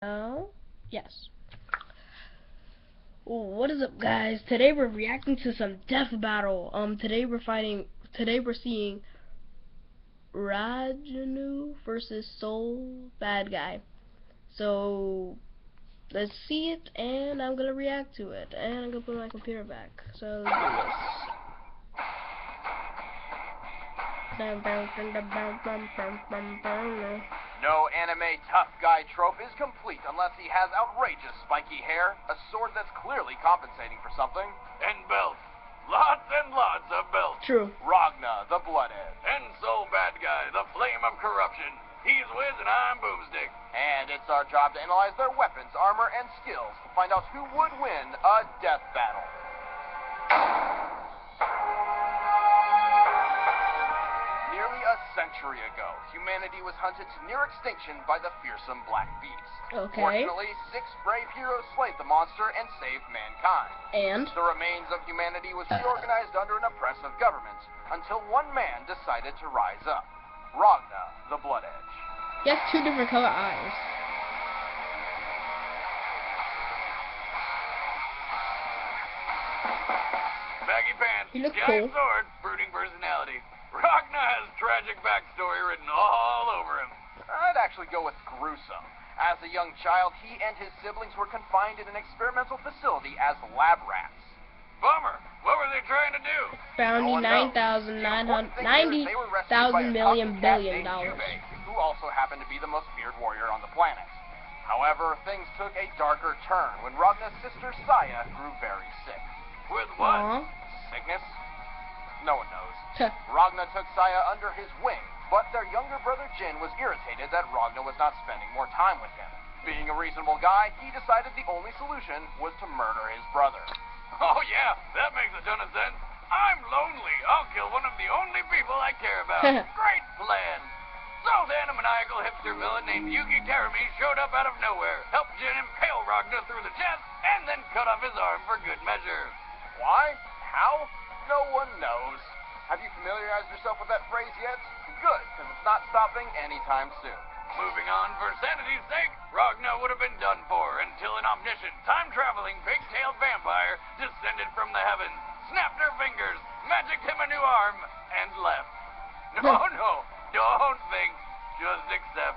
Oh, yes. What is up, guys? Today we're reacting to some death battle. Today we're seeing Ragna versus Soul Badguy. So let's see it, and I'm gonna react to it, and I'm gonna put my computer back. So let's do this. No anime tough guy trope is complete unless he has outrageous spiky hair, a sword that's clearly compensating for something, and belts. Lots and lots of belts. True. Ragna, the Bloodhead. And Soul Badguy, the flame of corruption. He's Wiz and I'm Boomstick. And it's our job to analyze their weapons, armor, and skills to find out who would win a death battle. Nearly a century ago, humanity was hunted to near extinction by the fearsome Black Beast. Okay. Fortunately, 6 brave heroes slayed the monster and saved mankind. And The remains of humanity was reorganized under an oppressive government until one man decided to rise up. Ragna, the Blood Edge. he has 2 different color eyes. Baggy pants, He looks giant cool. sword, brooding personality. Ragna has tragic backstory written all over him. I'd actually go with gruesome. As a young child, he and his siblings were confined in an experimental facility as lab rats. Bummer. What were they trying to do? Bounty $90,000 million billion dollars. Who also happened to be the most feared warrior on the planet. However, things took a darker turn when Ragna's sister Saya grew very sick. With what? Aww. Sickness? No one knows. Ragna took Saya under his wing, but their younger brother Jin was irritated that Ragna was not spending more time with him. Being a reasonable guy, he decided the only solution was to murder his brother. Oh yeah, that makes a ton of sense. I'm lonely. I'll kill one of the only people I care about. Great plan. So then a maniacal hipster villain named Yuki Terumi showed up out of nowhere, helped Jin impale Ragna through the chest, and then cut off his arm for good measure. Why? How? No one knows. Have you familiarized yourself with that phrase yet? Good, because it's not stopping anytime soon. Moving on, for sanity's sake, Ragna would have been done for until an omniscient, time-traveling, pig-tailed vampire descended from the heavens, snapped her fingers, magicked him a new arm, and left. No, don't think, just accept.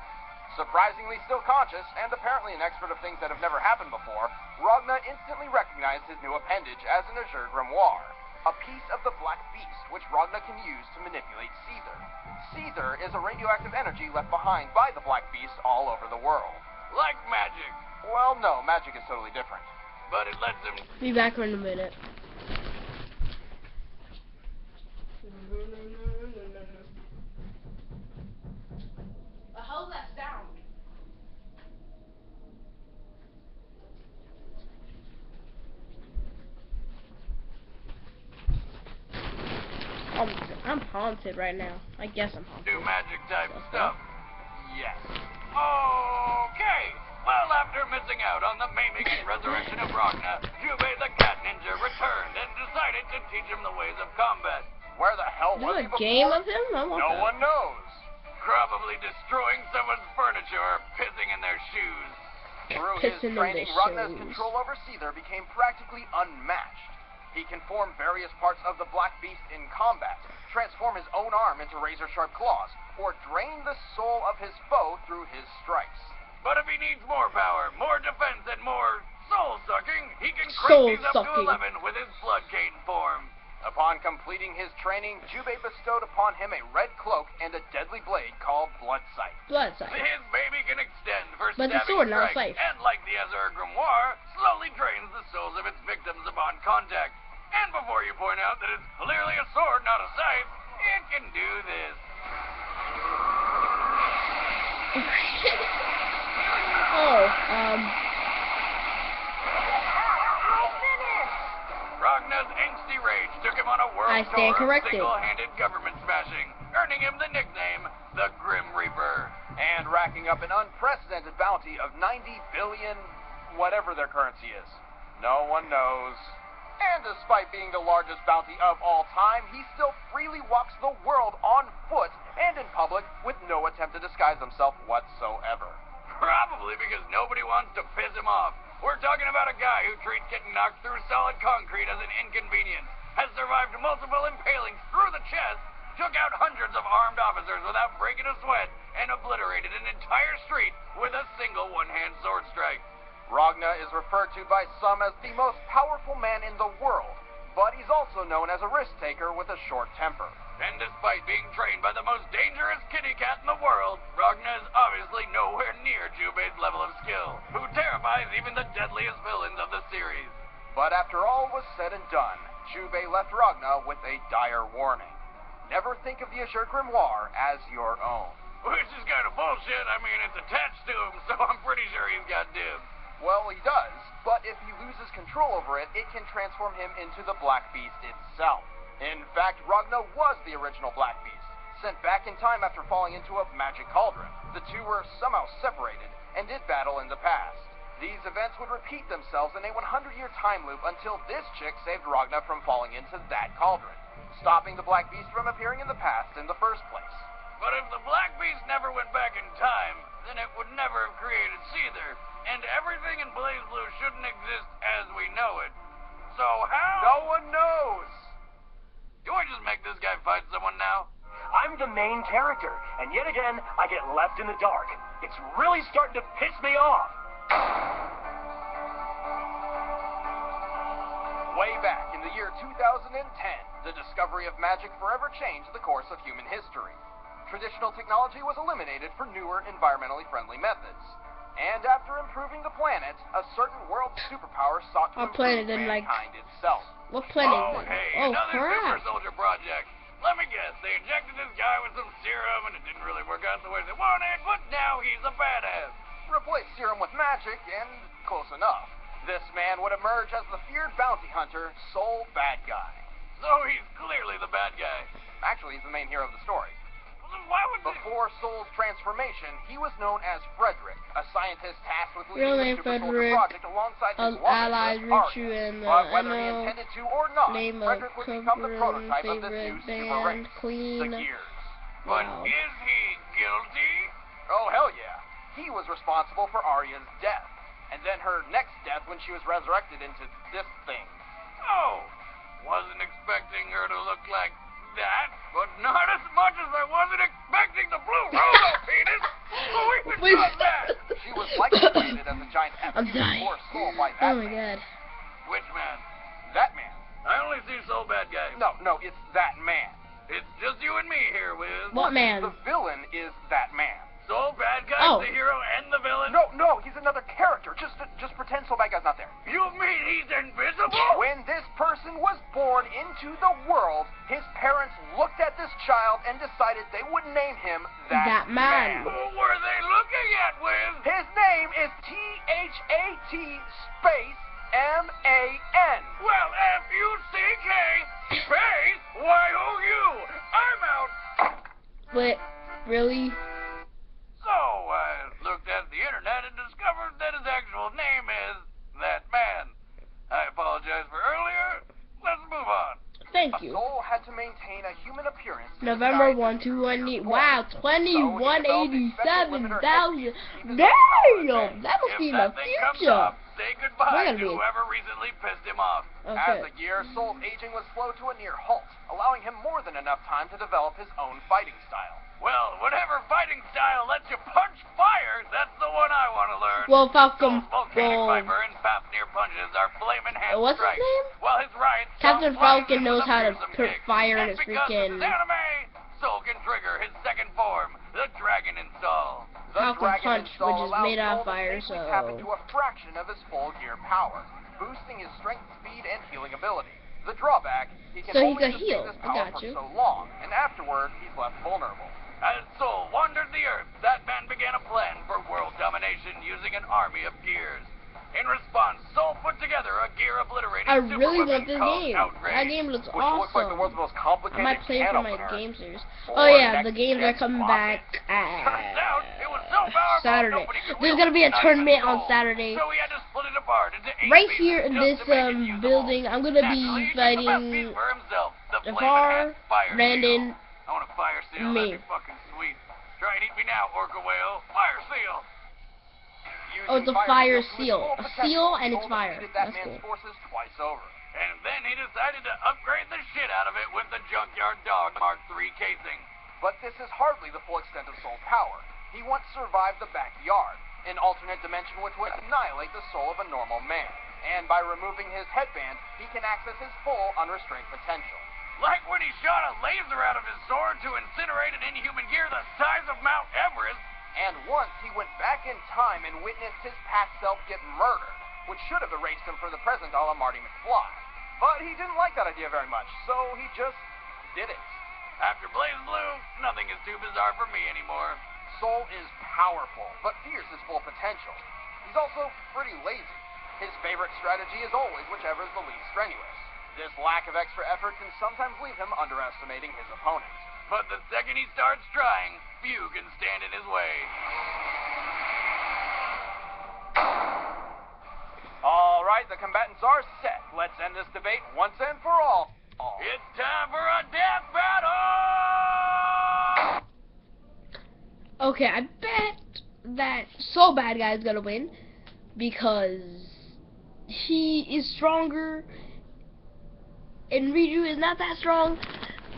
Surprisingly still conscious, and apparently an expert of things that have never happened before, Ragna instantly recognized his new appendage as an azure grimoire. A piece of the Black Beast, which Ragna can use to manipulate Caesar. Caesar is a radioactive energy left behind by the Black Beast all over the world. Like magic. Well, no, magic is totally different. But it lets him... Be back in a minute. How's that sound? I'm haunted right now. I guess I'm haunted. Do magic type stuff. Yes. Okay. Well, after missing out on the maiming and resurrection of Ragna, Jubei the cat ninja returned and decided to teach him the ways of combat. Where the hell was he Is before? there a game of him? No one knows. Probably destroying someone's furniture or pissing in their shoes. Through his training, Ragna's control over Caesar became practically unmatched. He can form various parts of the Black Beast in combat, transform his own arm into razor-sharp claws, or drain the soul of his foe through his strikes. But if he needs more power, more defense, and more soul-sucking, he can crank these up to 11 with his blood cane form. Upon completing his training, Jubei bestowed upon him a red cloak and a deadly blade called Blood Sight. Blood Sight. His baby can extend for But the stabbing sword, not strikes, safe. and like the Azure Grimoire, slowly drains the souls of its victims upon contact. And before you point out that it's clearly a sword, not a scythe, it can do this. Ragna's angsty rage took him on a world I stand tour of corrected. single-handed government smashing, earning him the nickname the Grim Reaper, and racking up an unprecedented bounty of 90 billion, whatever their currency is. No one knows. And despite being the largest bounty of all time, he still freely walks the world on foot and in public with no attempt to disguise himself whatsoever. Probably because nobody wants to piss him off. We're talking about a guy who treats getting knocked through solid concrete as an inconvenience, has survived multiple impalings through the chest, took out hundreds of armed officers without breaking a sweat, and obliterated an entire street with a single one-hand sword strike. Ragna is referred to by some as the most powerful man in the world, but he's also known as a risk-taker with a short temper. And despite being trained by the most dangerous kitty cat in the world, Ragna is obviously nowhere near Jubei's level of skill, who terrifies even the deadliest villains of the series. But after all was said and done, Jubei left Ragna with a dire warning. Never think of the Azure Grimoire as your own. Which is kind of bullshit. I mean, it's attached to him, so I'm pretty sure he's got dibs. Well, he does, but if he loses control over it, it can transform him into the Black Beast itself. In fact, Ragna was the original Black Beast, sent back in time after falling into a magic cauldron. The two were somehow separated and did battle in the past. These events would repeat themselves in a 100-year time loop until this chick saved Ragna from falling into that cauldron, stopping the Black Beast from appearing in the past in the first place. But if the Black Beast never went back in time, then it would never have created Seether, and everything in BlazBlue shouldn't exist as we know it. So how? No one knows! You want to just make this guy fight someone now? I'm the main character, and yet again, I get left in the dark. It's really starting to piss me off. Way back in the year 2010, the discovery of magic forever changed the course of human history. Traditional technology was eliminated for newer, environmentally friendly methods. And after improving the planet, a certain world superpower sought to improve mankind itself. What planet? Oh, hey, another Super Soldier project. Let me guess, they injected this guy with some serum and it didn't really work out the way they wanted, but now he's a badass. Replace serum with magic, and close enough. This man would emerge as the feared bounty hunter, Soul Badguy. So he's clearly the bad guy. Actually, he's the main hero of the story. Why would Before Soul's transformation, he was known as Frederick, a scientist tasked with leading the Super Soldier project alongside his allies Richu and but whether he intended to or not, name Frederick would become the prototype of this new super race, Queen. the Gears. But is he guilty? Oh, hell yeah. He was responsible for Arya's death, and then her next death when she was resurrected into this thing. Oh, wasn't expecting her to look like that, but not as much as I wasn't expecting the blue robo penis. We got that. She was likely created as a giant effigy before Soul by that Oh my god. Which man? That man. I only see Soul Bad Guy. No, it's that man. It's just you and me here, Wiz. What man? The villain is that man. Soul Bad Guy's the hero and the villain? No, he's another character. Just pretend Soul Bad Guy's not there. You mean he's invisible? When this person was born into the world, his parents looked at this child and decided they would name him that man. Who were they looking at, Wiz? His name is T-H-A-T space M-A-N. Well, F-U-C-K space Y-O-U. I'm out. Wait, really? So, I looked at the internet and discovered that his actual name is that man. I apologize for earlier. Let's move on. Thank you. Soul had to maintain a human appearance. November 1, 218. Wow, 2187,000. Damn! That must be in the future. Say goodbye to whoever recently pissed him off. Okay. As the years, Soul's aging was slow to a near halt, allowing him more than enough time to develop his own fighting style. Well, whatever fighting style lets you punch fire, that's the one I want to learn. Well, Falcon. Volcanic Viper and Fafnir punches are flaming hand What's strikes. his name? While his riots Captain Falcon knows how to put fire in his freaking. Soul can trigger his second form, the Dragon Install. Falcon Punch, which is made out of fire, so. Tap into a fraction of his full gear power, boosting his strength, speed, and healing ability. The drawback, he can only sustain this power for so long, and afterward, he's left vulnerable. As Soul wandered the Earth, that man began a plan for world domination using an army of gears. In response, Soul put together a gear obliterating I really want this game. Outrage, That game looks which looks like the awesome. world's most complicated I might play it for my opener. game series. Oh yeah, the games are coming back Turns out, it was so powerful, Saturday. nobody could There's wield gonna be a it, not tournament even on Soul. Saturday. So he had to split it apart into 8 Right pieces here in just this to make it usable. building, I'm gonna be Naturally, fighting the best piece for himself, the Jafar, flame-enhanced fire Brandon, seal. I want a fire seal. me. That'd be fucking sweet. Try and eat me now, orca whale. Fire seal. Oh, it's a fire seal. A seal and it's fire. That That's man's cool. forces twice over. And then he decided to upgrade the shit out of it with the Junkyard Dog Mark III casing. But this is hardly the full extent of Soul's power. He once survived the backyard, an alternate dimension which would annihilate the soul of a normal man. And by removing his headband, he can access his full unrestrained potential. Like when he shot a laser out of his sword to incinerate an inhuman gear the size of Mount Everest. And once he went back in time and witnessed his past self get murdered, which should have erased him for the present a la Marty McFly. But he didn't like that idea very much, so he just did it. After Blaze Blue, nothing is too bizarre for me anymore. Soul is powerful, but fears his full potential. He's also pretty lazy. His favorite strategy is always whichever is the least strenuous. This lack of extra effort can sometimes leave him underestimating his opponent. But the second he starts trying, few can stand in his way. All right, the combatants are set. Let's end this debate once and for all. It's time for a death battle! Okay, I bet that So Bad Guy is gonna win because he is stronger and Riju is not that strong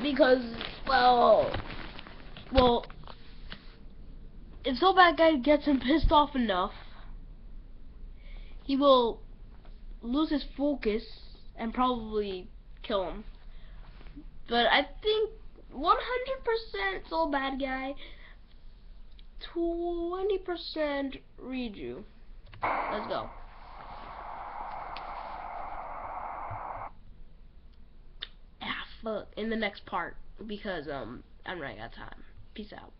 because, well, if So Bad Guy gets him pissed off enough, he will lose his focus and probably kill him. But I think 100% So Bad Guy, 20% Riju. Let's go. Ah, fuck. In the next part, because I'm running out of time. Peace out.